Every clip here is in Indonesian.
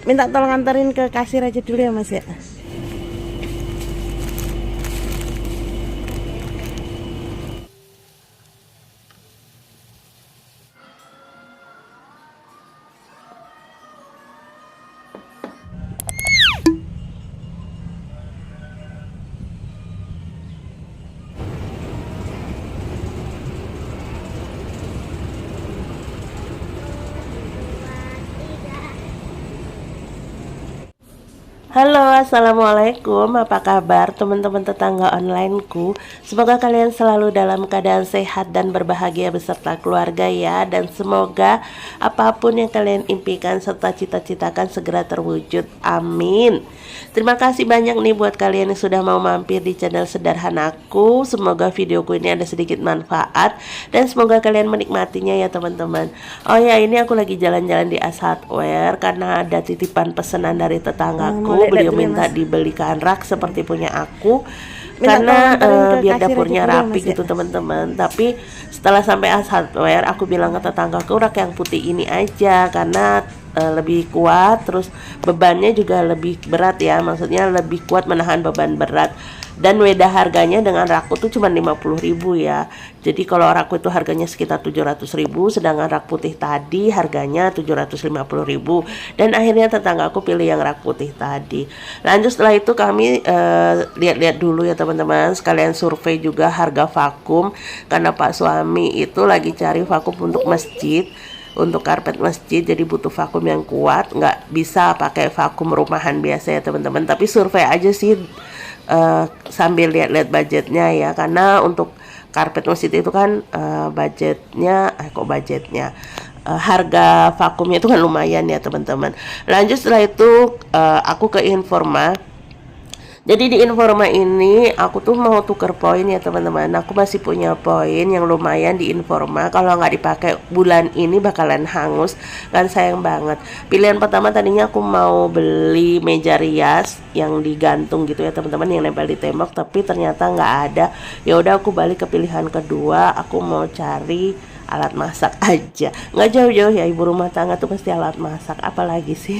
Minta tolong anterin ke kasir aja dulu ya Mas ya. Halo, assalamualaikum. Apa kabar teman-teman tetangga onlineku? Semoga kalian selalu dalam keadaan sehat dan berbahagia beserta keluarga ya. Dan semoga apapun yang kalian impikan serta cita-citakan segera terwujud. Amin. Terima kasih banyak nih buat kalian yang sudah mau mampir di channel sederhanaku. Semoga videoku ini ada sedikit manfaat dan semoga kalian menikmatinya ya teman-teman. Oh ya, ini aku lagi jalan-jalan di Ace Hardware karena ada titipan pesanan dari tetanggaku. Beliau minta dibelikan rak seperti punya aku karena biar dapurnya rapi gitu teman-teman. Tapi setelah sampai Ace Hardware, aku bilang ke tetanggaku rak yang putih ini aja karena lebih kuat, terus bebannya juga lebih berat ya, maksudnya lebih kuat menahan beban berat. Dan beda harganya dengan rakku tuh cuma 50.000 ya. Jadi kalau rakku itu harganya sekitar 700.000, sedangkan rak putih tadi harganya 750.000. Dan akhirnya tetangga aku pilih yang rak putih tadi. Lanjut setelah itu kami lihat-lihat dulu ya teman-teman, sekalian survei juga harga vakum karena Pak suami itu lagi cari vakum untuk masjid, untuk karpet masjid, jadi butuh vakum yang kuat, nggak bisa pakai vakum rumahan biasa ya teman-teman. Tapi survei aja sih sambil lihat-lihat budgetnya ya, karena untuk karpet masjid itu kan harga vakumnya itu kan lumayan ya teman-teman. Lanjut setelah itu aku ke Informa. Jadi di Informa ini aku tuh mau tuker poin ya teman-teman. Aku masih punya poin yang lumayan di Informa. Kalau nggak dipakai bulan ini bakalan hangus, kan sayang banget. Pilihan pertama tadinya aku mau beli meja rias yang digantung gitu ya teman-teman, yang nempel di tembok, tapi ternyata nggak ada. Ya udah aku balik ke pilihan kedua. Aku mau cari alat masak aja, nggak jauh-jauh ya, ibu rumah tangga tuh pasti alat masak, apalagi sih.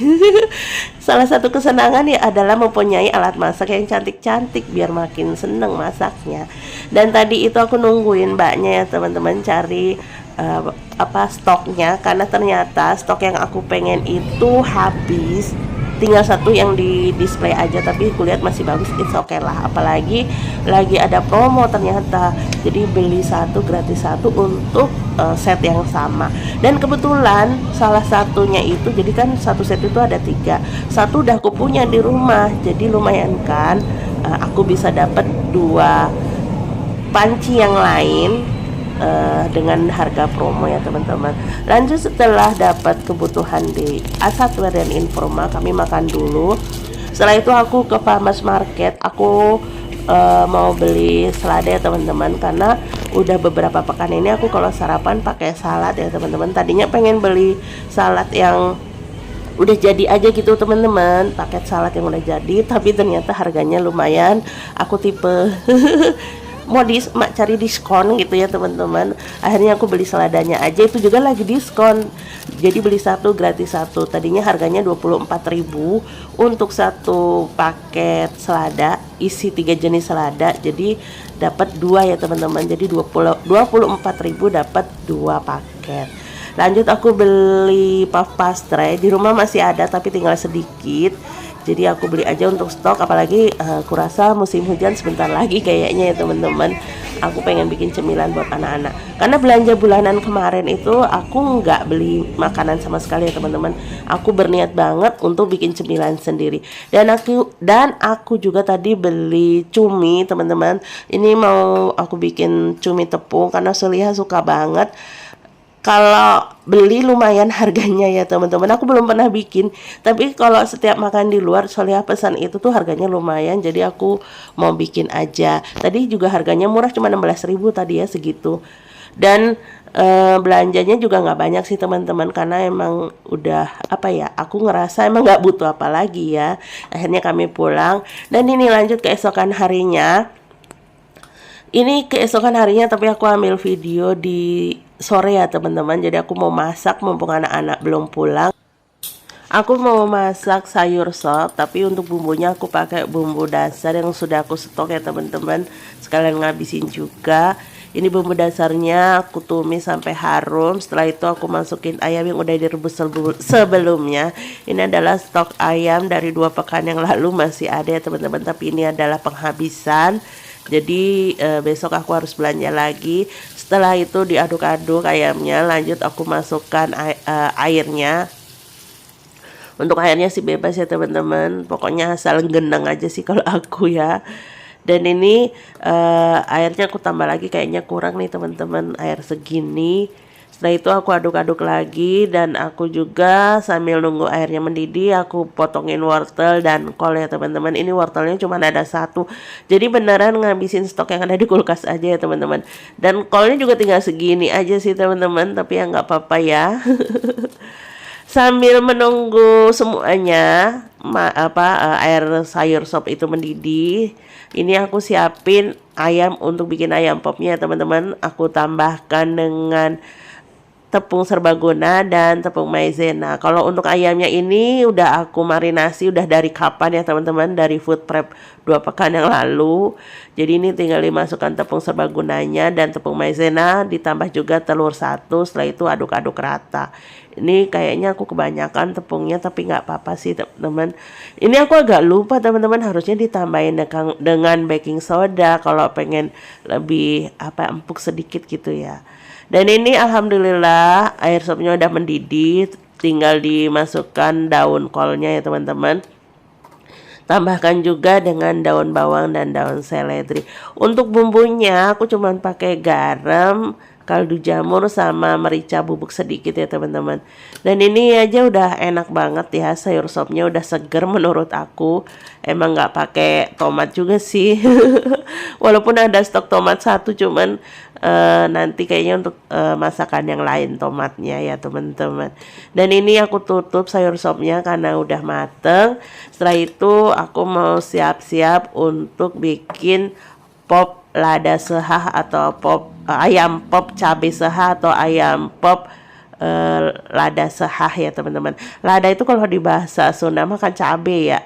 Salah satu kesenangan ya adalah mempunyai alat masak yang cantik-cantik biar makin seneng masaknya. Dan tadi itu aku nungguin mbaknya ya teman-teman cari stoknya, karena ternyata stok yang aku pengen itu habis, tinggal satu yang di display aja, tapi kulihat masih bagus, it's okay lah, apalagi lagi ada promo ternyata, jadi beli satu gratis satu untuk set yang sama. Dan kebetulan salah satunya itu, jadi kan satu set itu ada 3, satu udah aku punya di rumah, jadi lumayan kan, aku bisa dapat 2 panci yang lain dengan harga promo ya teman-teman. Lanjut setelah dapat kebutuhan di Ace Hardware dan Informa, kami makan dulu. Setelah itu aku ke Farmers Market. Aku mau beli selada ya teman-teman, karena udah beberapa pekan ini aku kalau sarapan pakai salad ya teman-teman. Tadinya pengen beli salad yang udah jadi aja gitu teman-teman, paket salad yang udah jadi, tapi ternyata harganya lumayan. Aku tipe mau cari diskon gitu ya teman-teman. Akhirnya aku beli seladanya aja, itu juga lagi diskon, jadi beli satu gratis satu. Tadinya harganya 24.000 untuk satu paket selada isi 3 jenis selada, jadi dapat 2 ya teman-teman, jadi 24.000 dapat 2 paket. Lanjut aku beli puff pastry, di rumah masih ada tapi tinggal sedikit, jadi aku beli aja untuk stok, apalagi kurasa musim hujan sebentar lagi kayaknya ya teman-teman. Aku pengen bikin cemilan buat anak-anak, karena belanja bulanan kemarin itu aku nggak beli makanan sama sekali ya teman-teman. Aku berniat banget untuk bikin cemilan sendiri, dan aku juga tadi beli cumi teman-teman. Ini mau aku bikin cumi tepung karena Suliha suka banget. Kalau beli lumayan harganya ya teman-teman, aku belum pernah bikin, tapi kalau setiap makan di luar Soleha pesan itu tuh harganya lumayan, jadi aku mau bikin aja. Tadi juga harganya murah, cuma 16.000 tadi ya, segitu. Dan belanjanya juga nggak banyak sih teman-teman, karena emang udah aku ngerasa emang nggak butuh apa lagi ya. Akhirnya kami pulang, dan ini lanjut keesokan harinya. Ini keesokan harinya, tapi aku ambil video di sore ya teman-teman. Jadi aku mau masak mumpung anak-anak belum pulang. Aku mau masak sayur sop, tapi untuk bumbunya aku pakai bumbu dasar yang sudah aku stok ya teman-teman. Sekalian ngabisin juga. Ini bumbu dasarnya aku tumis sampai harum. Setelah itu aku masukin ayam yang udah direbus sebelumnya. Ini adalah stok ayam dari 2 pekan yang lalu, masih ada ya teman-teman. Tapi ini adalah penghabisan. Jadi besok aku harus belanja lagi. Setelah itu diaduk-aduk ayamnya. Lanjut aku masukkan airnya. Untuk airnya sih bebas ya teman-teman, pokoknya asal genang aja sih kalau aku ya. Dan ini airnya aku tambah lagi, kayaknya kurang nih teman-teman, air segini. Setelah itu aku aduk-aduk lagi, dan aku juga sambil nunggu airnya mendidih aku potongin wortel dan kol ya teman-teman. Ini wortelnya cuma ada 1, jadi beneran ngabisin stok yang ada di kulkas aja ya teman-teman. Dan kolnya juga tinggal segini aja sih teman-teman, tapi ya nggak apa-apa ya. Sambil menunggu semuanya air sayur sop itu mendidih, ini aku siapin ayam untuk bikin ayam popnya teman-teman. Aku tambahkan dengan tepung serbaguna dan tepung maizena. Kalau untuk ayamnya ini udah aku marinasi udah dari kapan ya teman-teman, dari food prep 2 pekan yang lalu. Jadi ini tinggal dimasukkan tepung serbagunanya dan tepung maizena, ditambah juga telur 1. Setelah itu aduk-aduk rata. Ini kayaknya aku kebanyakan tepungnya, tapi nggak apa-apa sih teman-teman. Ini aku agak lupa teman-teman, harusnya ditambahin dengan baking soda kalau pengen lebih empuk sedikit gitu ya. Dan ini alhamdulillah air sopnya udah mendidih, tinggal dimasukkan daun kolnya ya teman-teman. Tambahkan juga dengan daun bawang dan daun seledri. Untuk bumbunya aku cuman pakai garam, kaldu jamur sama merica bubuk sedikit ya teman-teman. Dan ini aja udah enak banget ya, sayur sopnya udah seger menurut aku. Emang nggak pakai tomat juga sih. Walaupun ada stok tomat 1, cuman nanti kayaknya untuk masakan yang lain tomatnya ya teman-teman. Dan ini aku tutup sayur sopnya karena udah mateng. Setelah itu aku mau siap-siap untuk bikin pop lada sehah atau pop ayam pop cabai sehah atau ayam pop lada sehah ya teman-teman. Lada itu kalau di bahasa Sunda makan cabai ya.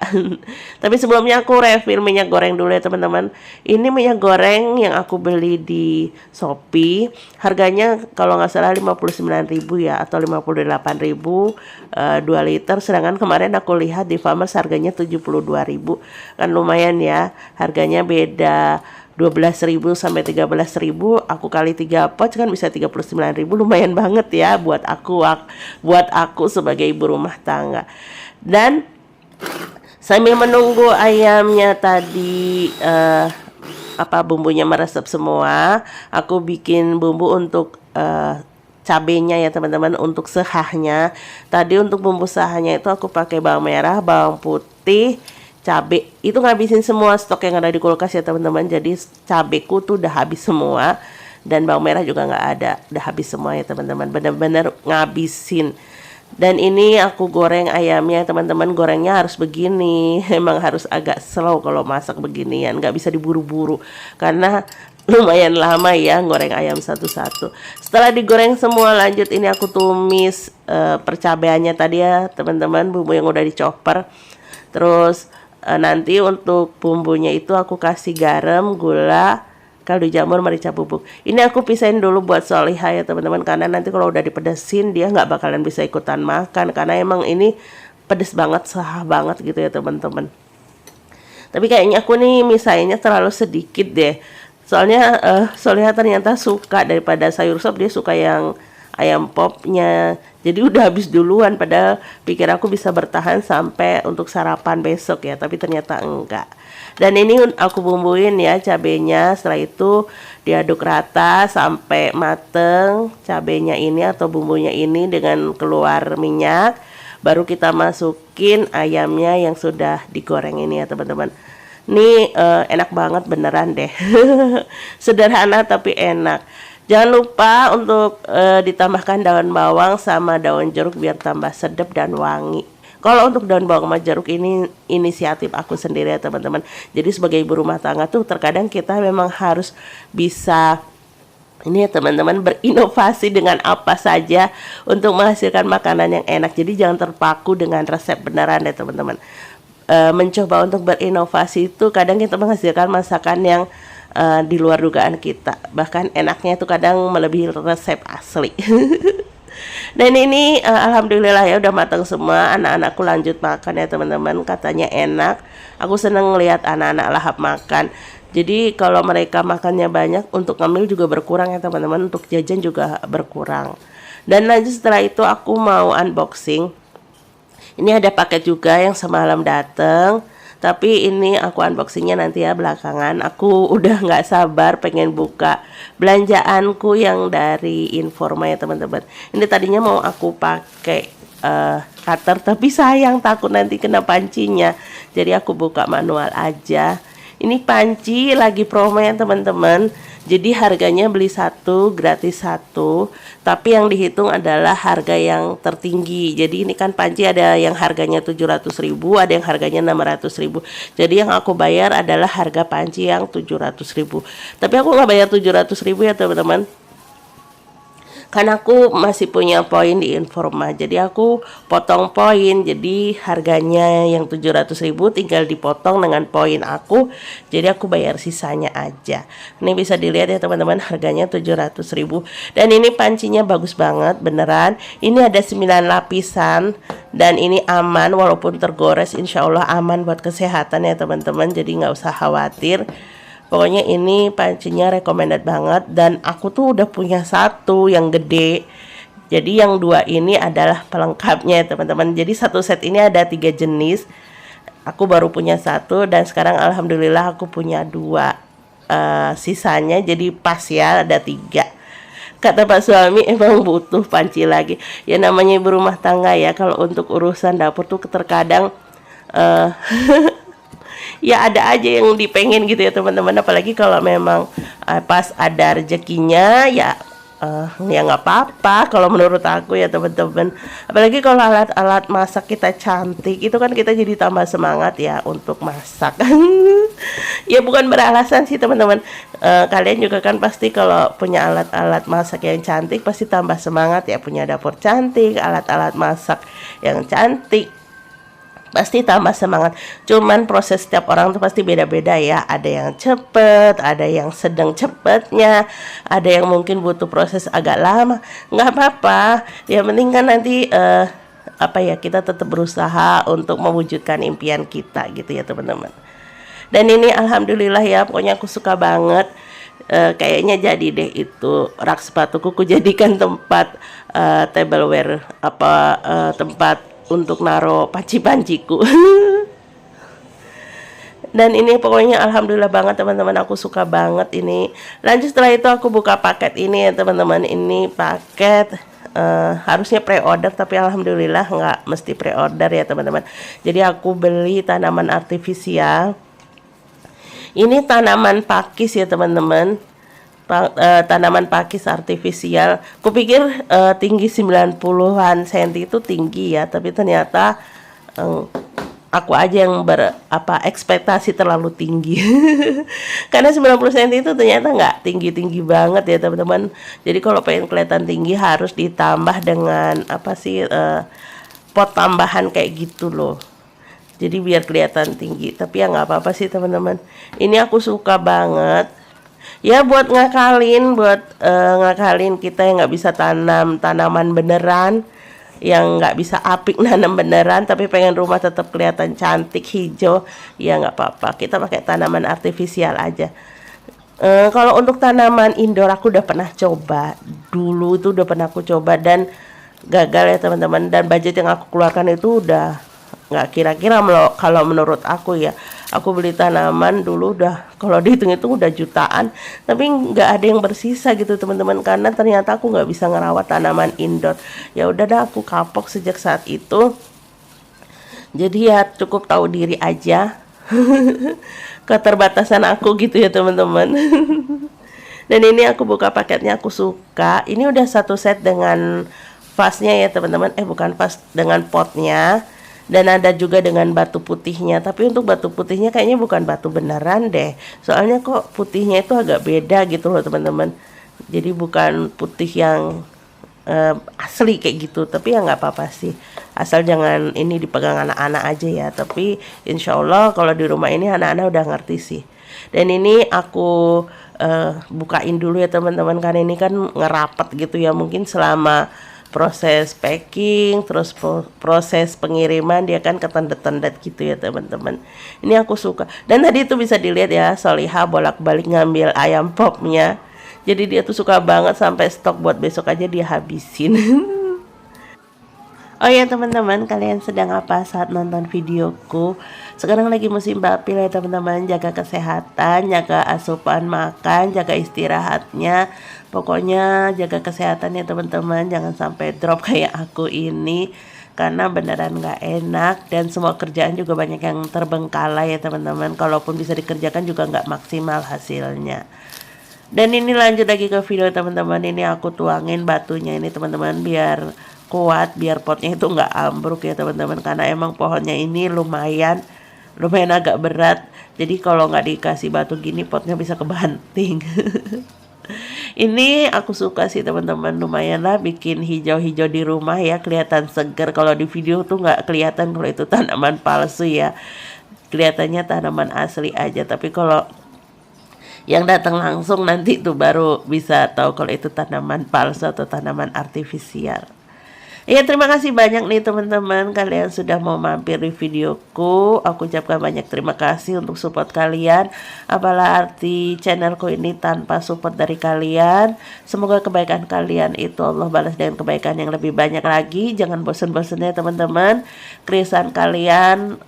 Tapi sebelumnya aku refill minyak goreng dulu ya teman-teman. Ini minyak goreng yang aku beli di Shopee. Harganya kalau nggak salah 59.000 ya atau 58.000 2 liter. Sedangkan kemarin aku lihat di Farmers harganya 72.000. Kan lumayan ya. Harganya beda 12.000 sampai 13.000, aku kali 3 pouch kan bisa 39.000, lumayan banget ya buat aku sebagai ibu rumah tangga. Dan sambil menunggu ayamnya tadi bumbunya meresap semua, aku bikin bumbu untuk cabenya ya teman-teman. Untuk sehahnya tadi, untuk bumbu sehahnya itu aku pakai bawang merah, bawang putih, cabai. Itu ngabisin semua stok yang ada di kulkas ya teman-teman. Jadi cabeku tuh udah habis semua, dan bawang merah juga nggak ada, udah habis semua ya teman-teman, bener-bener ngabisin. Dan ini aku goreng ayamnya teman-teman. Gorengnya harus begini, emang harus agak slow kalau masak beginian, nggak bisa diburu-buru karena lumayan lama ya goreng ayam satu-satu. Setelah digoreng semua, lanjut ini aku tumis percabeannya tadi ya teman-teman, bumbu yang udah dicoper. Terus nanti untuk bumbunya itu aku kasih garam, gula, kaldu jamur, merica bubuk. Ini aku pisahin dulu buat Solihah ya teman-teman, karena nanti kalau udah dipedesin dia nggak bakalan bisa ikutan makan, karena emang ini pedes banget, sahah banget gitu ya teman-teman. Tapi kayaknya aku nih misainnya terlalu sedikit deh, soalnya Solihah ternyata suka, daripada sayur sop dia suka yang ayam popnya. Jadi udah habis duluan, padahal pikir aku bisa bertahan sampai untuk sarapan besok ya, tapi ternyata enggak. Dan ini aku bumbuin ya cabenya. Setelah itu diaduk rata sampai mateng cabenya ini atau bumbunya ini dengan keluar minyak. Baru kita masukin ayamnya yang sudah digoreng ini ya teman-teman. Ini enak banget beneran deh. Sederhana tapi enak. Jangan lupa untuk ditambahkan daun bawang sama daun jeruk biar tambah sedap dan wangi. Kalau untuk daun bawang sama jeruk ini inisiatif aku sendiri ya teman-teman. Jadi sebagai ibu rumah tangga tuh terkadang kita memang harus bisa Ini ya teman-teman, berinovasi dengan apa saja untuk menghasilkan makanan yang enak. Jadi jangan terpaku dengan resep beneran ya teman-teman. Mencoba untuk berinovasi itu kadang kita menghasilkan masakan yang di luar dugaan kita. Bahkan enaknya itu kadang melebihi resep asli. Dan ini alhamdulillah ya udah matang semua. Anak-anakku lanjut makan ya teman-teman. Katanya enak. Aku seneng ngelihat anak-anak lahap makan. Jadi kalau mereka makannya banyak, untuk ngambil juga berkurang ya teman-teman. Untuk jajan juga berkurang. Dan lanjut setelah itu aku mau unboxing. Ini ada paket juga yang semalam dateng. Tapi ini aku unboxingnya nanti ya belakangan. Aku udah nggak sabar pengen buka belanjaanku yang dari Informa ya teman-teman. Ini tadinya mau aku pakai cutter, tapi sayang takut nanti kena pancinya. Jadi aku buka manual aja. Ini panci lagi promo ya teman-teman. Jadi harganya beli satu gratis satu. Tapi yang dihitung adalah harga yang tertinggi. Jadi ini kan panci ada yang harganya 700.000, ada yang harganya 600.000. Jadi yang aku bayar adalah harga panci yang 700.000. Tapi aku nggak bayar 700.000 ya teman-teman. Karena aku masih punya poin di Informa, jadi aku potong poin. Jadi harganya yang 700.000 tinggal dipotong dengan poin aku, jadi aku bayar sisanya aja. Ini bisa dilihat ya teman-teman, harganya 700.000. Dan ini pancinya bagus banget beneran. Ini ada 9 lapisan dan ini aman walaupun tergores, insya Allah aman buat kesehatan ya teman-teman. Jadi nggak usah khawatir. Pokoknya ini pancinya recommended banget. Dan aku tuh udah punya satu yang gede. Jadi yang dua ini adalah pelengkapnya teman-teman. Jadi satu set ini ada 3 jenis. Aku baru punya satu. Dan sekarang alhamdulillah aku punya 2 sisanya. Jadi pas ya ada 3. Kata Pak suami emang butuh panci lagi. Ya namanya ibu rumah tangga ya. Kalau untuk urusan dapur tuh terkadang ya ada aja yang dipengen gitu ya teman-teman. Apalagi kalau memang pas ada rezekinya ya ya nggak apa-apa kalau menurut aku ya teman-teman. Apalagi kalau alat-alat masak kita cantik, itu kan kita jadi tambah semangat ya untuk masak. Ya bukan beralasan sih teman-teman. Kalian juga kan pasti kalau punya alat-alat masak yang cantik pasti tambah semangat ya, punya dapur cantik, alat-alat masak yang cantik, pasti tambah semangat. Cuman proses setiap orang tuh pasti beda-beda ya. Ada yang cepet, ada yang sedang cepetnya, ada yang mungkin butuh proses agak lama. Nggak apa-apa. Yang penting kan nanti kita tetap berusaha untuk mewujudkan impian kita gitu ya teman-teman. Dan ini alhamdulillah ya, pokoknya aku suka banget. Kayaknya jadi deh itu rak sepatuku ku jadikan tempat tableware tempat untuk naro panci-panciku. Dan ini pokoknya alhamdulillah banget teman-teman, aku suka banget ini. Lanjut setelah itu aku buka paket ini ya teman-teman. Ini paket harusnya pre-order tapi alhamdulillah nggak mesti pre-order ya teman-teman. Jadi aku beli tanaman artifisial. Ini tanaman pakis ya teman-teman. Tanaman pakis artifisial. Kupikir tinggi 90-an cm itu tinggi ya, tapi ternyata aku aja yang ekspektasi terlalu tinggi. Karena 90 cm itu ternyata nggak tinggi-tinggi banget ya teman-teman. Jadi kalau pengen kelihatan tinggi harus ditambah dengan pot tambahan kayak gitu loh. Jadi biar kelihatan tinggi. Tapi ya nggak apa-apa sih teman-teman. Ini aku suka banget. Ya buat ngakalin kita yang nggak bisa tanam tanaman beneran, yang nggak bisa apik nanam beneran, tapi pengen rumah tetap kelihatan cantik hijau, ya nggak apa-apa. Kita pakai tanaman artifisial aja. Kalau untuk tanaman indoor aku udah pernah coba. Dulu itu udah pernah aku coba dan gagal ya teman-teman. Dan budget yang aku keluarkan itu udah nggak kira-kira kalau menurut aku ya. Aku beli tanaman dulu udah kalau dihitung itu udah jutaan, tapi nggak ada yang bersisa gitu teman-teman, karena ternyata aku nggak bisa ngerawat tanaman indoor. Ya udah dah, aku kapok sejak saat itu. Jadi ya cukup tahu diri aja. Keterbatasan aku gitu ya teman-teman. Dan ini aku buka paketnya, aku suka. Ini udah satu set dengan vasnya ya teman-teman. Bukan vas, dengan potnya. Dan ada juga dengan batu putihnya. Tapi untuk batu putihnya kayaknya bukan batu beneran deh. Soalnya kok putihnya itu agak beda gitu loh teman-teman. Jadi bukan putih yang asli kayak gitu, tapi ya nggak apa-apa sih, asal jangan ini dipegang anak-anak aja ya. Tapi insya Allah kalau di rumah ini anak-anak udah ngerti sih. Dan ini aku bukain dulu ya teman-teman, karena ini kan ngerapat gitu ya, mungkin selama proses packing terus proses pengiriman dia kan ketendet-tendet gitu ya teman-teman. Ini aku suka. Dan tadi itu bisa dilihat ya, Solihah bolak-balik ngambil ayam popnya. Jadi dia tuh suka banget sampai stok buat besok aja dia habisin. Oh ya teman-teman, kalian sedang apa saat nonton videoku? Sekarang lagi musim bapil ya teman-teman. Jaga kesehatan, jaga asupan makan, jaga istirahatnya. Pokoknya jaga kesehatan ya teman-teman. Jangan sampai drop kayak aku ini, karena beneran gak enak. Dan semua kerjaan juga banyak yang terbengkalai ya teman-teman. Kalaupun bisa dikerjakan juga gak maksimal hasilnya. Dan ini lanjut lagi ke video teman-teman. Ini aku tuangin batunya ini teman-teman, biar kuat, biar potnya itu nggak ambruk ya teman-teman, karena emang pohonnya ini lumayan agak berat. Jadi kalau nggak dikasih batu gini potnya bisa kebanting. Ini aku suka sih teman-teman, lumayan lah bikin hijau-hijau di rumah ya, kelihatan segar. Kalau di video tuh nggak kelihatan kalau itu tanaman palsu ya, kelihatannya tanaman asli aja. Tapi kalau yang datang langsung nanti tuh baru bisa tahu kalau itu tanaman palsu atau tanaman artifisial. Ya, terima kasih banyak nih teman-teman, kalian sudah mau mampir di videoku. Aku ucapkan banyak terima kasih untuk support kalian. Apalah arti channelku ini tanpa support dari kalian. Semoga kebaikan kalian itu Allah balas dengan kebaikan yang lebih banyak lagi. Jangan bosan-bosan ya teman-teman. Krisan kalian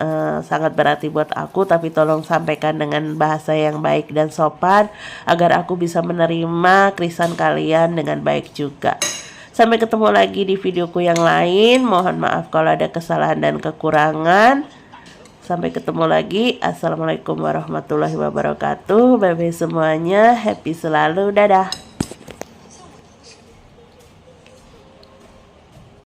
sangat berarti buat aku, tapi tolong sampaikan dengan bahasa yang baik dan sopan agar aku bisa menerima krisan kalian dengan baik juga. Sampai ketemu lagi di videoku yang lain. Mohon maaf kalau ada kesalahan dan kekurangan. Sampai ketemu lagi. Assalamualaikum warahmatullahi wabarakatuh. Bye bye semuanya. Happy selalu. Dadah.